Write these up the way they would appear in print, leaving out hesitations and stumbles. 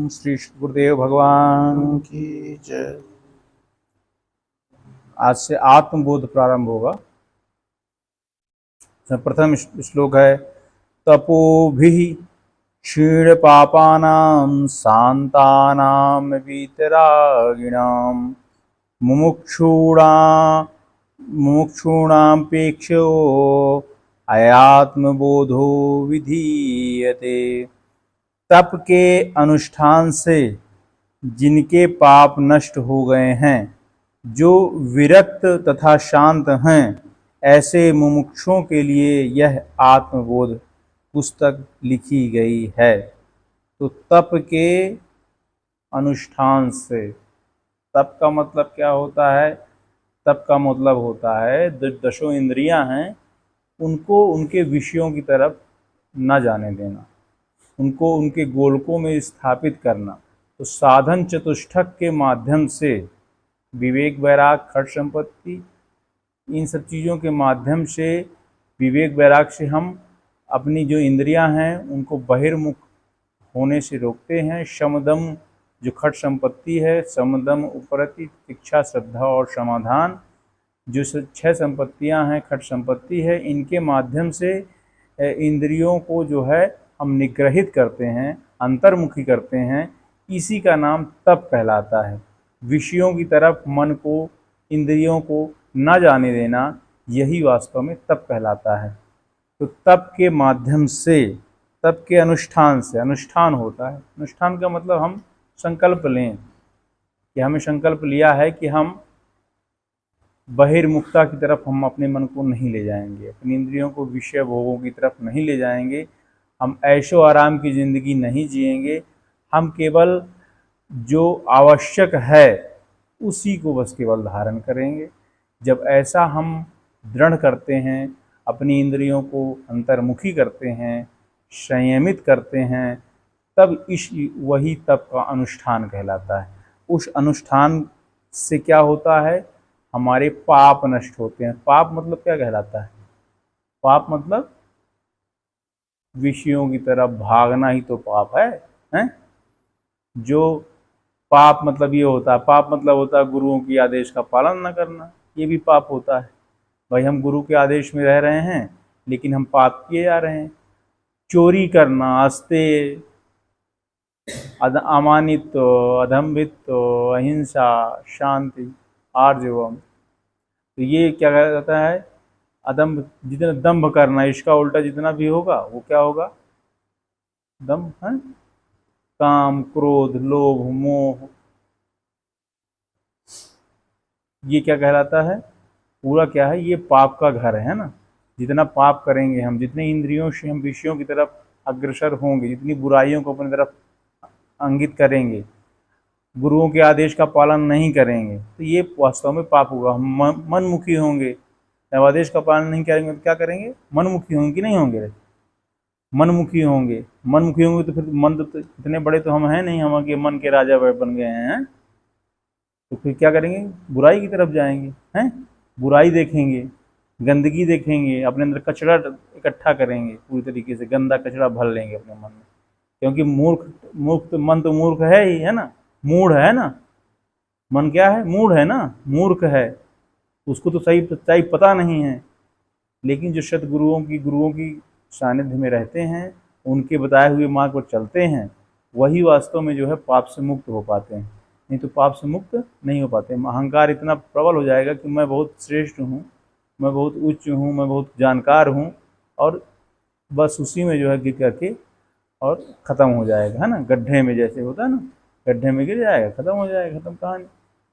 श्री गुरुदेव भगवान की जय। आज से आत्मबोध प्रारंभ होगा। प्रथम श्लोक है, तपोभिः क्षीण पापानां शान्तानां वीतरागिणां मुमुक्षूणापेक्षो अयात्मबोधो विधीयते। तप के अनुष्ठान से जिनके पाप नष्ट हो गए हैं, जो विरक्त तथा शांत हैं, ऐसे मुमुक्षुओं के लिए यह आत्मबोध पुस्तक लिखी गई है। तो तप के अनुष्ठान से, तप का मतलब क्या होता है? तप का मतलब होता है दशों इंद्रियां हैं, उनको उनके विषयों की तरफ न जाने देना, उनको उनके गोलकों में स्थापित करना। तो साधन चतुष्टक के माध्यम से विवेक, वैराग, खट संपत्ति, इन सब चीज़ों के माध्यम से, विवेक वैराग से हम अपनी जो इंद्रियां हैं उनको बहिर्मुख होने से रोकते हैं। शमदम जो खट संपत्ति है, समदम, उपरति, इच्छा, श्रद्धा और समाधान, जो 6 संपत्तियां हैं, खट संपत्ति है, इनके माध्यम से इंद्रियों को जो है हम निग्रहित करते हैं, अंतर्मुखी करते हैं। इसी का नाम तप कहलाता है। विषयों की तरफ मन को, इंद्रियों को न जाने देना, यही वास्तव में तप कहलाता है। तो तप के माध्यम से, तप के अनुष्ठान से, अनुष्ठान होता है, अनुष्ठान का मतलब हम संकल्प लें कि हमें संकल्प लिया है कि हम बहिर्मुखता की तरफ हम अपने मन को नहीं ले जाएंगे, अपनी इंद्रियों को विषय भोगों की तरफ नहीं ले जाएंगे, हम ऐशो आराम की ज़िंदगी नहीं जिएंगे, हम केवल जो आवश्यक है उसी को बस केवल धारण करेंगे। जब ऐसा हम दृढ़ करते हैं, अपनी इंद्रियों को अंतर्मुखी करते हैं, संयमित करते हैं, तब वही तप का अनुष्ठान कहलाता है। उस अनुष्ठान से क्या होता है? हमारे पाप नष्ट होते हैं। पाप मतलब क्या कहलाता है? पाप मतलब विषयों की तरफ भागना ही तो पाप है, हैं? जो पाप मतलब ये होता है, पाप मतलब होता है गुरुओं की आदेश का पालन न करना, ये भी पाप होता है। भाई हम गुरु के आदेश में रह रहे हैं लेकिन हम पाप किए जा रहे हैं। चोरी करना, अस्तेय, अमानित्व, अधम्भित्व, अहिंसा, शांति, आर्जवम, तो ये क्या कहता है? अदम्भ, जितना दंभ करना, इसका उल्टा जितना भी होगा वो क्या होगा? दंभ है। काम, क्रोध, लोभ, मोह, ये क्या कहलाता है? पूरा क्या है? ये पाप का घर है ना। जितना पाप करेंगे हम, जितने इंद्रियों से हम विषयों की तरफ अग्रसर होंगे, जितनी बुराइयों को अपनी तरफ अंगित करेंगे, गुरुओं के आदेश का पालन नहीं करेंगे, तो ये वास्तव में पाप होगा। हम मनमुखी होंगे, जब आदेश का पालन नहीं करेंगे तो क्या करेंगे? मनमुखी होंगे कि नहीं होंगे? मनमुखी होंगे, मनमुखी होंगे तो फिर मन तो इतने बड़े तो हम हैं नहीं, हम के मन के राजा बन गए हैं, तो फिर क्या करेंगे? बुराई की तरफ जाएंगे, हैं? बुराई देखेंगे, गंदगी देखेंगे, अपने अंदर कचरा इकट्ठा करेंगे, पूरी तरीके से गंदा कचरा भर लेंगे अपने मन में, क्योंकि मूर्ख मन तो मूर्ख है ही, है ना, मूढ़ है ना। मन क्या है? मूढ़ है ना, मूर्ख है, उसको तो सही सच्चाई पता नहीं है। लेकिन जो सतगुरुओं की सानिध्य में रहते हैं, उनके बताए हुए मार्ग पर चलते हैं, वही वास्तव में जो है पाप से मुक्त हो पाते हैं, नहीं तो पाप से मुक्त नहीं हो पाते। अहंकार इतना प्रबल हो जाएगा कि मैं बहुत श्रेष्ठ हूँ, मैं बहुत उच्च हूँ, मैं बहुत जानकार हूँ, और बस उसी में जो है गिर करके और ख़त्म हो जाएगा, है ना। गड्ढे में जैसे होता है ना, गड्ढे में गिर जाएगा, ख़त्म हो जाएगा, ख़त्म कहानी।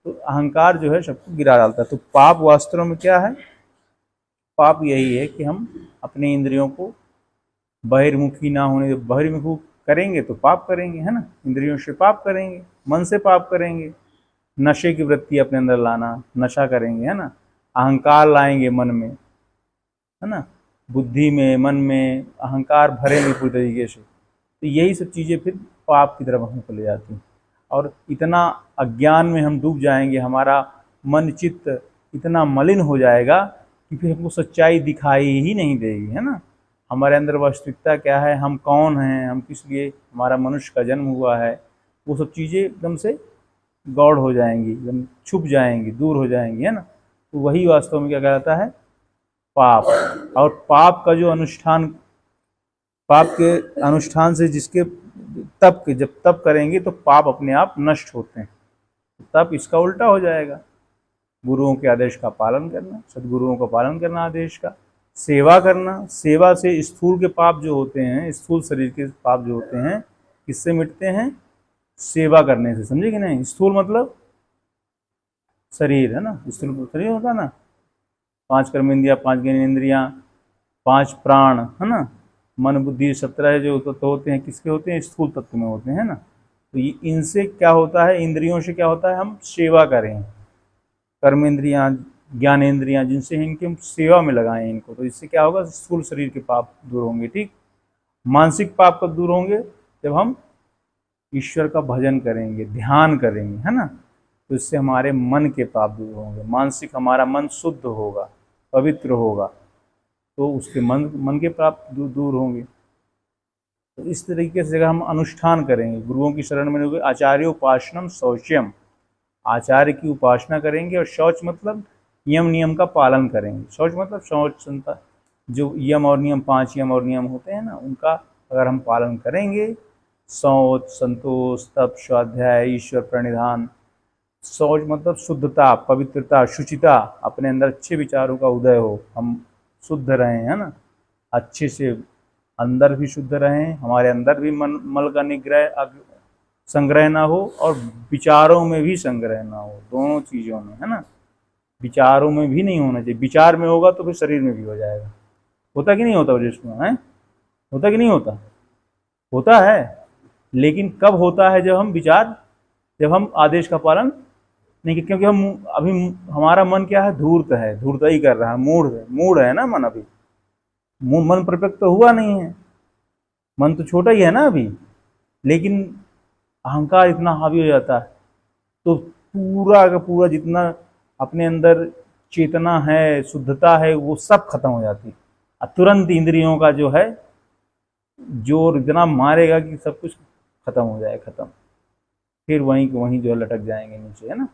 तो अहंकार जो है सबको गिरा डालता है। तो पाप वास्तव में क्या है? पाप यही है कि हम अपने इंद्रियों को बहिर्मुखी ना होने, बहिर्मुख करेंगे तो पाप करेंगे, है ना। इंद्रियों से पाप करेंगे, मन से पाप करेंगे, नशे की वृत्ति अपने अंदर लाना, नशा करेंगे, है ना, अहंकार लाएंगे मन में, है ना, बुद्धि में, मन में अहंकार भरेंगे पूरी तरीके से, तो यही सब चीज़ें फिर पाप की तरफ हमको ले जाती हैं। और इतना अज्ञान में हम डूब जाएंगे, हमारा मन चित्त इतना मलिन हो जाएगा कि फिर हमको सच्चाई दिखाई ही नहीं देगी, है ना। हमारे अंदर वास्तविकता क्या है, हम कौन हैं, हम किस लिए हमारा मनुष्य का जन्म हुआ है, वो सब चीज़ें एकदम से गौड़ हो जाएंगी, एकदम छुप जाएंगी, दूर हो जाएंगी, है ना। तो वही वास्तव में क्या कहलाता है, पाप। और पाप का जो अनुष्ठान, पाप के अनुष्ठान से जिसके तप के जब तप करेंगे तो पाप अपने आप नष्ट होते हैं। तप इसका उल्टा हो जाएगा, गुरुओं के आदेश का पालन करना, सदगुरुओं का पालन करना, आदेश का सेवा करना। सेवा से स्थूल के पाप जो होते हैं, स्थूल शरीर के पाप जो होते हैं, किससे मिटते हैं, सेवा करने से। समझे कि नहीं? स्थूल मतलब शरीर, है ना, स्थूल शरीर होता है ना, 5 कर्मेंद्रियां, 5 ज्ञानेंद्रियां, 5 प्राण, है ना, मन बुद्धि 17 जो तत्व होते हैं, किसके होते हैं, स्थूल तत्व में होते हैं ना। तो ये इनसे क्या होता है, इंद्रियों से क्या होता है, हम सेवा करें, कर्मेंद्रियां, ज्ञानेंद्रियां, जिनसे इनके हम सेवा में लगाएं इनको, तो इससे क्या होगा, स्थूल शरीर के पाप दूर होंगे। ठीक। मानसिक पाप कब दूर होंगे, जब हम ईश्वर का भजन करेंगे, ध्यान करेंगे, है ना, तो इससे हमारे मन के पाप दूर होंगे। मानसिक, हमारा मन शुद्ध होगा, पवित्र होगा, तो उसके मन के पाप दूर होंगे। तो इस तरीके से अगर हम अनुष्ठान करेंगे, गुरुओं की शरण में रहोगे, आचार्योपासनम शौच्यम, आचार्य की उपासना करेंगे, और शौच मतलब यम नियम का पालन करेंगे। शौच मतलब शौच संता, जो यम और नियम, 5 यम और नियम होते हैं ना, उनका अगर हम पालन करेंगे, शौच, संतोष, तप, स्वाध्याय, ईश्वर प्रणिधान। शौच मतलब शुद्धता, पवित्रता, शुचिता, अपने अंदर अच्छे विचारों का उदय हो, हम शुद्ध रहें, है ना, अच्छे से अंदर भी शुद्ध रहें, हमारे अंदर भी मल का निग्रह संग्रह ना हो, और विचारों में भी संग्रह ना हो, दोनों चीज़ों में, है ना। विचारों में भी नहीं होना चाहिए, विचार में होगा तो फिर शरीर में भी हो जाएगा। होता कि नहीं होता जिसमें, है, होता कि नहीं होता, होता है। लेकिन कब होता है, जब हम विचार, जब हम आदेश का पालन नहीं, क्योंकि हम अभी, हमारा मन क्या है, धूर्त है, धूर्त ही कर रहा है, मूड है ना मन, अभी मन परिपक्व तो हुआ नहीं है, मन तो छोटा ही है ना अभी, लेकिन अहंकार इतना हावी हो जाता है, तो पूरा का पूरा जितना अपने अंदर चेतना है, शुद्धता है, वो सब खत्म हो जाती है। तुरंत इंद्रियों का जो है जोर इतना मारेगा कि सब कुछ खत्म हो जाए, खत्म, फिर वहीं के वहीं जो है लटक जाएंगे नीचे, है ना।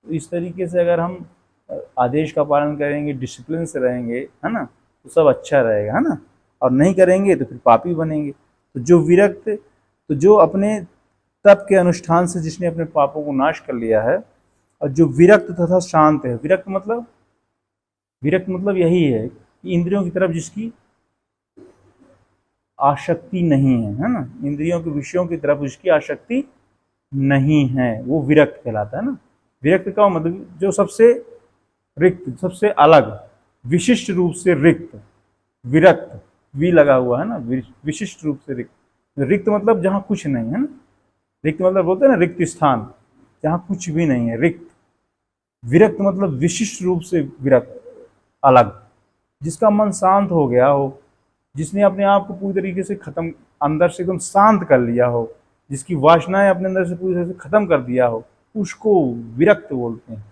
तो इस तरीके से अगर हम आदेश का पालन करेंगे, डिसिप्लिन से रहेंगे, है ना, तो सब अच्छा रहेगा, है ना। और नहीं करेंगे तो फिर पापी बनेंगे। तो जो विरक्त, तो जो अपने तप के अनुष्ठान से जिसने अपने पापों को नाश कर लिया है, और जो विरक्त तथा शांत है, विरक्त मतलब यही है कि इंद्रियों की तरफ जिसकी आसक्ति नहीं है ना, इंद्रियों के विषयों की तरफ उसकी आसक्ति नहीं है, वो विरक्त कहलाता है ना। विरक्त का मतलब जो सबसे रिक्त, सबसे अलग, विशिष्ट रूप से रिक्त, विरक्त, वी लगा हुआ है ना, विशिष्ट रूप से रिक्त। रिक्त मतलब जहाँ कुछ नहीं है ना, रिक्त मतलब बोलते हैं ना, रिक्त स्थान, जहाँ कुछ भी नहीं है, रिक्त। विरक्त मतलब विशिष्ट रूप से विरक्त, अलग, जिसका मन शांत हो गया हो, जिसने अपने आप को पूरी तरीके से खत्म, अंदर से एकदम शांत कर लिया हो, जिसकी वासनाएं अपने अंदर से पूरी तरह से खत्म कर दिया हो, उसको विरक्त बोलते हैं।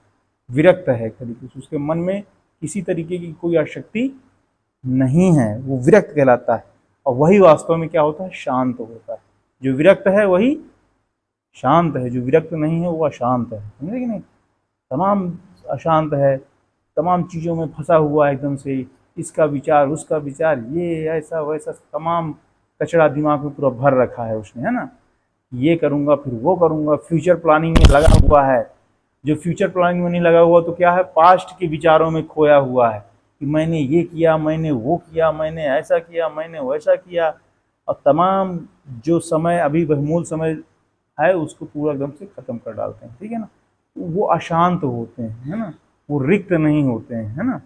विरक्त है तरीके से, उसके मन में किसी तरीके की कोई आसक्ति नहीं है, वो विरक्त कहलाता है। और वही वास्तव में क्या होता है, शांत होता है। जो विरक्त है वही शांत है, जो विरक्त नहीं है वो अशांत है, समझे कि नहीं। तमाम अशांत है, तमाम चीज़ों में फंसा हुआ है एकदम से, इसका विचार, उसका विचार, ये ऐसा वैसा, तमाम कचरा दिमाग में पूरा भर रखा है उसने, है ना। ये करूँगा फिर वो करूँगा, फ्यूचर प्लानिंग में लगा हुआ है। जो फ्यूचर प्लानिंग में नहीं लगा हुआ तो क्या है, पास्ट के विचारों में खोया हुआ है कि मैंने ये किया, मैंने वो किया, मैंने ऐसा किया, मैंने वैसा किया, और तमाम जो समय अभी बहुमूल समय है उसको पूरा एकदम से खत्म कर डालते हैं, ठीक है ना। वो अशांत होते हैं, है ना, वो रिक्त नहीं होते हैं, है ना,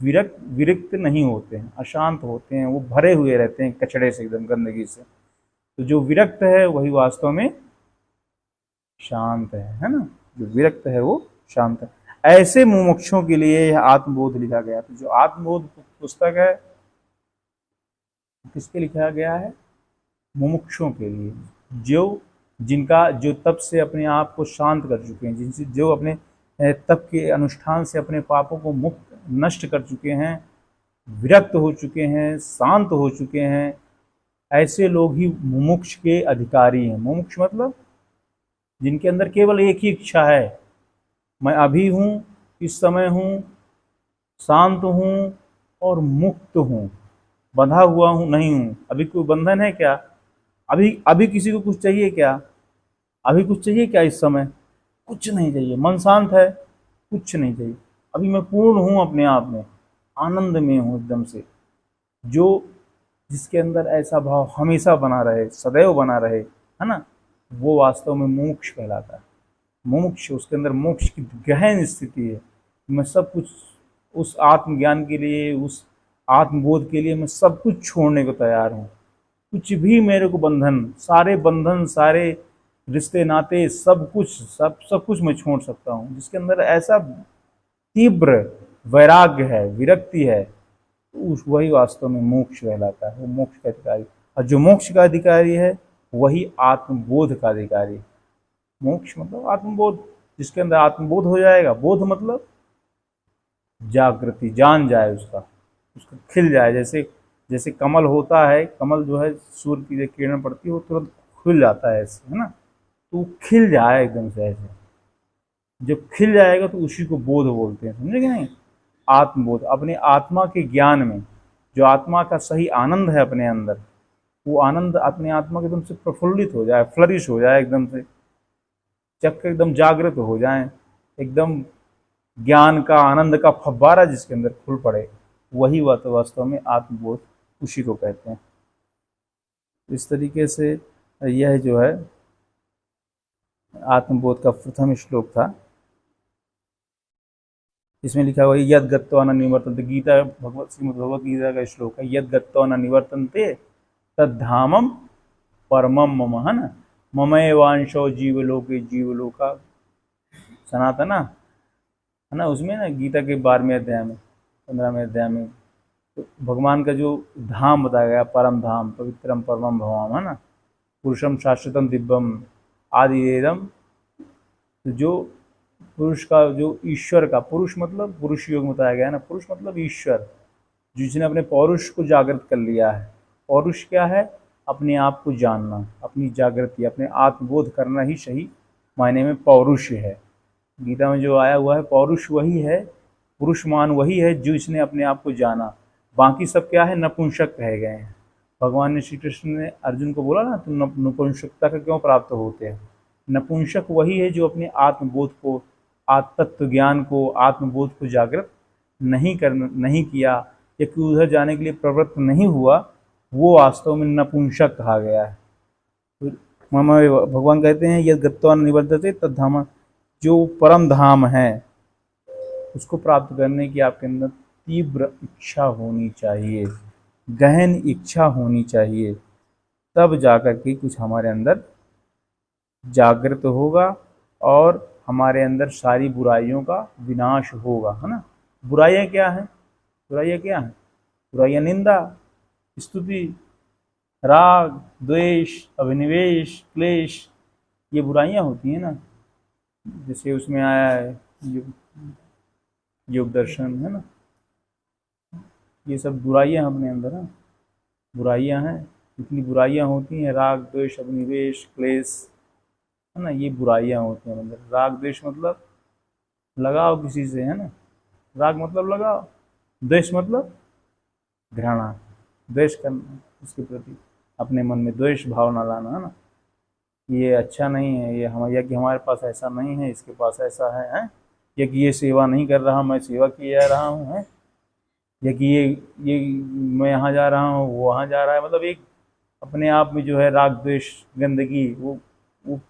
विरक्त नहीं होते हैं, अशांत होते हैं, वो भरे हुए रहते हैं कचड़े से, एकदम गंदगी से। तो जो विरक्त है वही वास्तव में शांत है ना, जो विरक्त है वो शांत है। ऐसे मुमुक्षुओं के लिए यह आत्मबोध लिखा गया। तो जो आत्मबोध पुस्तक है, किसके लिखा गया है, मुमुक्षुओं के लिए, जो तप से अपने आप को शांत कर चुके हैं, जिनसे जो अपने तप के अनुष्ठान से अपने पापों को मुक्त नष्ट कर चुके हैं, विरक्त हो चुके हैं, शांत हो चुके हैं, ऐसे लोग ही मुमुक्ष के अधिकारी हैं। मुमुक्ष मतलब जिनके अंदर केवल एक ही इच्छा है, मैं अभी हूँ, इस समय हूँ, शांत हूँ और मुक्त हूँ, बंधा हुआ हूँ नहीं हूँ। अभी कोई बंधन है क्या? अभी अभी किसी को कुछ चाहिए क्या? अभी कुछ चाहिए क्या इस समय? कुछ नहीं चाहिए। मन शांत है, कुछ नहीं चाहिए। अभी मैं पूर्ण हूँ अपने आप में, आनंद में हूँ एकदम से। जो जिसके अंदर ऐसा भाव हमेशा बना रहे, सदैव बना रहे, है ना, वो वास्तव में मोक्ष कहलाता है। मोक्ष, उसके अंदर मोक्ष की गहन स्थिति है। मैं सब कुछ उस आत्मज्ञान के लिए, उस आत्मबोध के लिए मैं सब कुछ छोड़ने को तैयार हूँ। कुछ भी मेरे को बंधन, सारे रिश्ते नाते, सब कुछ, सब कुछ मैं छोड़ सकता हूँ। जिसके अंदर ऐसा तीव्र वैराग्य है, विरक्ति है, तो उस वही वास्तव में मोक्ष कहलाता है। वो मोक्ष का अधिकारी, और जो मोक्ष का अधिकारी है वही आत्मबोध का अधिकारी। मोक्ष मतलब आत्मबोध। जिसके अंदर आत्मबोध हो जाएगा, बोध मतलब जागृति, जान जाए उसका, उसका खिल जाए। जैसे जैसे कमल होता है, कमल जो है सूर्य की जो किरण पड़ती है वो तुरंत खुल जाता है ऐसे, है ना, तो वो खिल जाए एकदम से ऐसे। जब खिल जाएगा तो उसी को बोध बोलते हैं, समझे कि नहीं? आत्मबोध, अपने आत्मा के ज्ञान में जो आत्मा का सही आनंद है अपने अंदर, वो आनंद अपने आत्मा के एकदम से प्रफुल्लित हो जाए, फ्लरिश हो जाए, एकदम से चक्र एकदम जागृत हो जाए, एकदम ज्ञान का, आनंद का फव्वारा जिसके अंदर खुल पड़े, वही वास्तव में आत्मबोध, उसी को कहते हैं। इस तरीके से यह जो है आत्मबोध का प्रथम श्लोक था। इसमें लिखा हुआ है यद गत्वा न निवर्तन्ते, गीता श्रीमद् भगवत गीता का श्लोक है, यद गत्वा न निवर्तन्ते तद्धामम परमम मम, है ना, ममैवांशो जीवलोके जीवलोका सनातना, है ना। उसमें ना गीता के 12वें अध्याय में, 15वें अध्याय में, तो भगवान का जो धाम बताया गया, परम धाम, पवित्रम परमम भवाम, है ना, पुरुषम शाश्वतम दिव्यम आदिदेदम, तो जो पुरुष का, जो ईश्वर का, पुरुष मतलब पुरुष योग बताया गया है ना, पुरुष मतलब ईश्वर, जिसने अपने पौरुष को जागृत कर लिया है। पौरुष क्या है? अपने आप को जानना, अपनी जागृति, अपने आत्मबोध करना ही सही मायने में पौरुष है। गीता में जो आया हुआ है पौरुष वही है, पुरुषमान वही है जो इसने अपने आप को जाना। बाकी सब क्या है? नपुंसक रह गए हैं। भगवान ने, श्री कृष्ण ने अर्जुन को बोला ना, तुम नपुंसकता का क्यों प्राप्त होते हैं? नपुंसक वही है जो अपने आत्मबोध को, तत्व ज्ञान को, आत्मबोध को जागृत नहीं किया, या कि उधर जाने के लिए प्रवृत्त नहीं हुआ, वो वास्तव में नपुंसक कहा गया है। तो भगवान कहते हैं यद गत्वा न निवर्तते तद्धाम, जो परम धाम है उसको प्राप्त करने की आपके अंदर तीव्र इच्छा होनी चाहिए, गहन इच्छा होनी चाहिए, तब जाकर के कुछ हमारे अंदर जागृत होगा और हमारे अंदर सारी बुराइयों का विनाश होगा, है ना। बुराइयां क्या हैं? बुराइयां क्या हैं? बुराइयां निंदा, स्तुति, राग, द्वेष, अभिनिवेश, क्लेश, ये बुराइयां होती हैं ना। जैसे उसमें आया है योग दर्शन, है ना, ये सब बुराइयां अपने अंदर हैं, बुराइयां हैं, इतनी बुराइयां होती हैं, राग, द्वेष, अभिनिवेश, क्लेश, है ना, ये बुराइयां होती हैं अंदर। राग द्वेष मतलब लगाव किसी से, है ना, राग मतलब लगाव, द्वेष मतलब घृणा, द्वेष करना उसके प्रति, अपने मन में द्वेष भावना लाना, है ना, ये अच्छा नहीं है, ये हम, या कि हमारे पास ऐसा नहीं है, इसके पास ऐसा है, या कि ये सेवा नहीं कर रहा, मैं सेवा किए जा रहा हूँ, है, या कि ये मैं यहाँ जा रहा हूँ, वो वहाँ जा रहा है, मतलब एक अपने आप में जो है राग द्वेष गंदगी, वो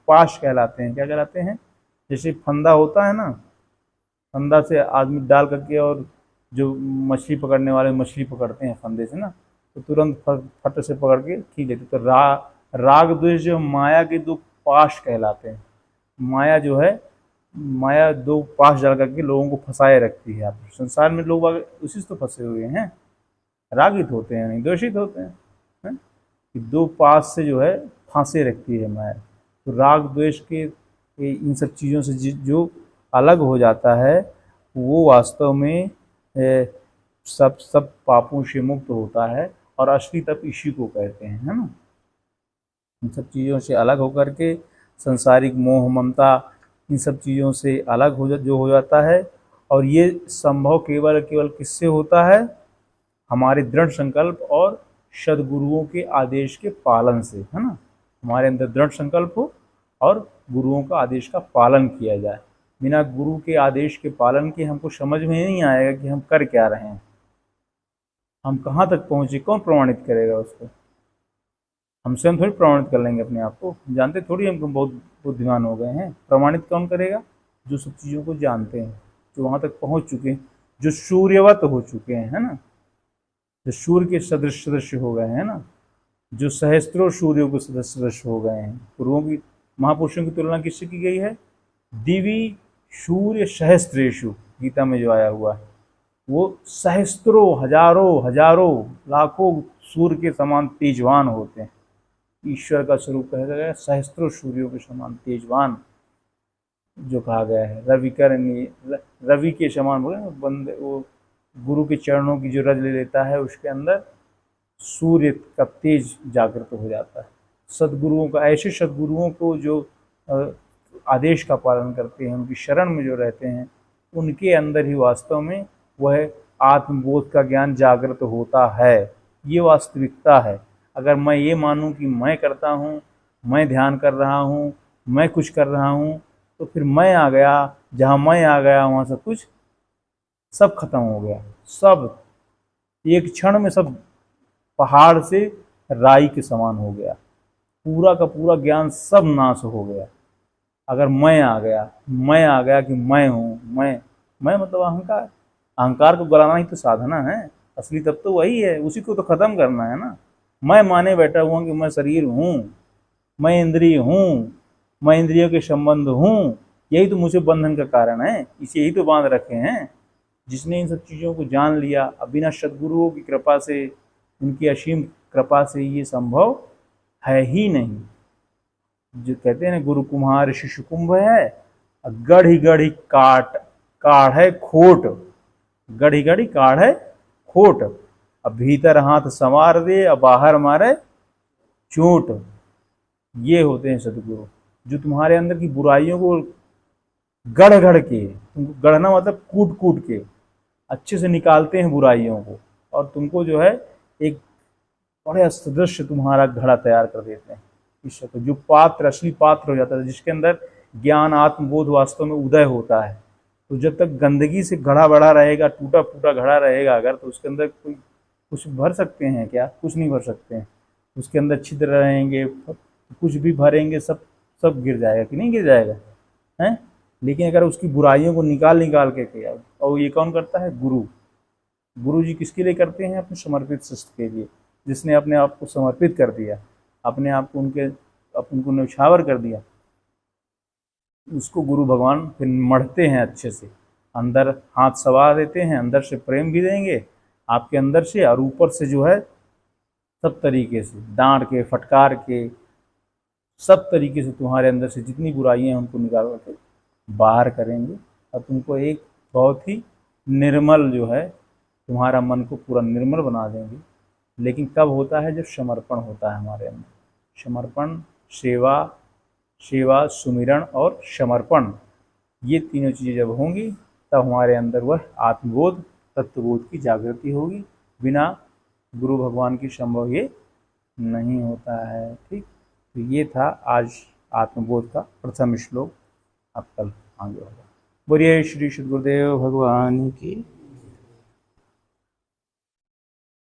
पाश कहलाते हैं। क्या कहलाते हैं? जैसे फंदा होता है ना, फंदा से आदमी डाल करके, और जो मछली पकड़ने वाले मछली पकड़ते हैं फंदे से ना, तो तुरंत फट से पकड़ के खींच लेते। तो राग द्वेष जो माया के दो पाश कहलाते हैं। माया जो है, माया दो पाश डाल करके लोगों को फंसाए रखती है। आप संसार में लोग उसी से तो फंसे हुए हैं, रागित होते हैं, नहीं द्वेषित होते हैं, है? दो पास से जो है फांसे रखती है माया। तो राग द्वेष के इन सब चीज़ों से जो अलग हो जाता है, वो वास्तव में सब पापों से मुक्त होता है, और असली तप इसी को कहते हैं, है ना। इन सब चीज़ों से अलग होकर के संसारिक मोह ममता इन सब चीज़ों से अलग हो जाता है। और ये संभव केवल केवल किससे होता है? हमारे दृढ़ संकल्प और सद्गुरुओं के आदेश के पालन से, है ना। हमारे अंदर दृढ़ संकल्प हो और गुरुओं का आदेश का पालन किया जाए। बिना गुरु के आदेश के पालन के हमको समझ में नहीं आएगा कि हम कर क्या रहे हैं, हम कहाँ तक पहुँचे, कौन प्रमाणित करेगा उसको? हम स्वयं थोड़ी प्रमाणित कर लेंगे अपने आप को, जानते थोड़ी हम बहुत बुद्धिमान हो गए हैं। प्रमाणित कौन करेगा? जो सब चीज़ों को जानते हैं, जो वहाँ तक पहुँच चुके हैं, जो सूर्यवत हो चुके हैं, है ना, जो सूर्य के सदृश सदृश हो गए हैं ना, जो सहस्त्रों सूर्यों के सदृश हो गए हैं। पूर्वों की महापुरुषों की तुलना किससे की गई है? दिवी सूर्य सहस्त्रेषु, गीता में जो आया हुआ है, वो सहस्त्रों हजारों हजारों लाखों सूर्य के समान तेजवान होते हैं। ईश्वर का स्वरूप कहा गया है सहस्त्रों सूर्यों के समान तेजवान, जो कहा गया है। रवि के समान बोले बंदे, वो गुरु के चरणों की जो रज ले लेता है उसके अंदर सूर्य का तेज जागृत हो जाता है। सद्गुरुओं का, ऐसे सद्गुरुओं को जो आदेश का पालन करते हैं, उनकी शरण में जो रहते हैं, उनके अंदर ही वास्तव में वह आत्मबोध का ज्ञान जागृत होता है। ये वास्तविकता है। अगर मैं ये मानूं कि मैं करता हूँ, मैं ध्यान कर रहा हूँ, मैं कुछ कर रहा हूँ, तो फिर मैं आ गया, जहाँ मैं आ गया वहाँ सब कुछ सब खत्म हो गया। सब एक क्षण में सब पहाड़ से राई के समान हो गया, पूरा का पूरा ज्ञान सब नाश हो गया। अगर मैं आ गया कि मैं हूँ, मैं मतलब अहंकार, अहंकार को गलाना ही तो साधना है। असली तब तो वही है, उसी को तो खत्म करना है ना। मैं माने बैठा हुआ कि मैं शरीर हूँ, मैं इंद्रिय हूँ, मैं इंद्रियों के संबंध हूँ, यही तो मुझे बंधन का कारण है, इसे यही तो बांध रखे हैं। जिसने इन सब चीज़ों को जान लिया, अब बिना सद्गुरुओं की कृपा से, उनकी असीम कृपा से ये संभव है ही नहीं। जो कहते हैं ना, गुरु कुम्हार शिशु कुंभ है, गढ़ी गढ़ी काढ़ है खोट, गढ़ी गढ़ी काढ़ है खोट, अब भीतर हाथ संवार दे, अब बाहर मारे चोट। ये होते हैं सद्गुरु, जो तुम्हारे अंदर की बुराइयों को गढ़ गढ़ के, तुमको गढ़ना मतलब कूट कूट के अच्छे से निकालते हैं बुराइयों को, और तुमको जो है एक बड़े सदृश तुम्हारा घड़ा तैयार कर देते हैं ईश्वर को, जो पात्र असली पात्र हो जाता है, जिसके अंदर ज्ञान आत्मबोध वास्तव में उदय होता है। तो जब तक गंदगी से घड़ा बड़ा रहेगा, टूटा फूटा घड़ा रहेगा अगर, तो उसके अंदर कोई कुछ भर सकते हैं क्या? कुछ नहीं भर सकते हैं। उसके अंदर छिद्र रहेंगे, कुछ भी भरेंगे सब सब गिर जाएगा कि नहीं गिर जाएगा, हैं? लेकिन अगर उसकी बुराइयों को निकाल के किया, और ये कौन करता है? गुरु जी किसके लिए करते हैं? अपने समर्पित शिष्य के लिए। जिसने अपने आप को समर्पित कर दिया, अपने आप को उनको न्यौछावर कर दिया, उसको गुरु भगवान फिर मढ़ते हैं अच्छे से, अंदर हाथ सवा देते हैं, अंदर से प्रेम भी देंगे आपके अंदर से, और ऊपर से जो है सब तरीके से डांट के, फटकार के, सब तरीके से तुम्हारे अंदर से जितनी बुराइयां हैं उनको निकाल के बाहर करेंगे, और तुमको एक बहुत ही निर्मल जो है, तुम्हारा मन को पूरा निर्मल बना देंगे। लेकिन कब होता है? जब समर्पण होता है हमारे अंदर। समर्पण, सेवा, सुमिरन और समर्पण, ये तीनों चीज़ें जब होंगी तब हमारे अंदर वह आत्मबोध, तत्वबोध की जागृति होगी। बिना गुरु भगवान की संभव ये नहीं होता है। ठीक, तो ये था आज आत्मबोध का प्रथम श्लोक। अब कल आगे होगा। बोलिए श्री सद्गुरुदेव भगवान की।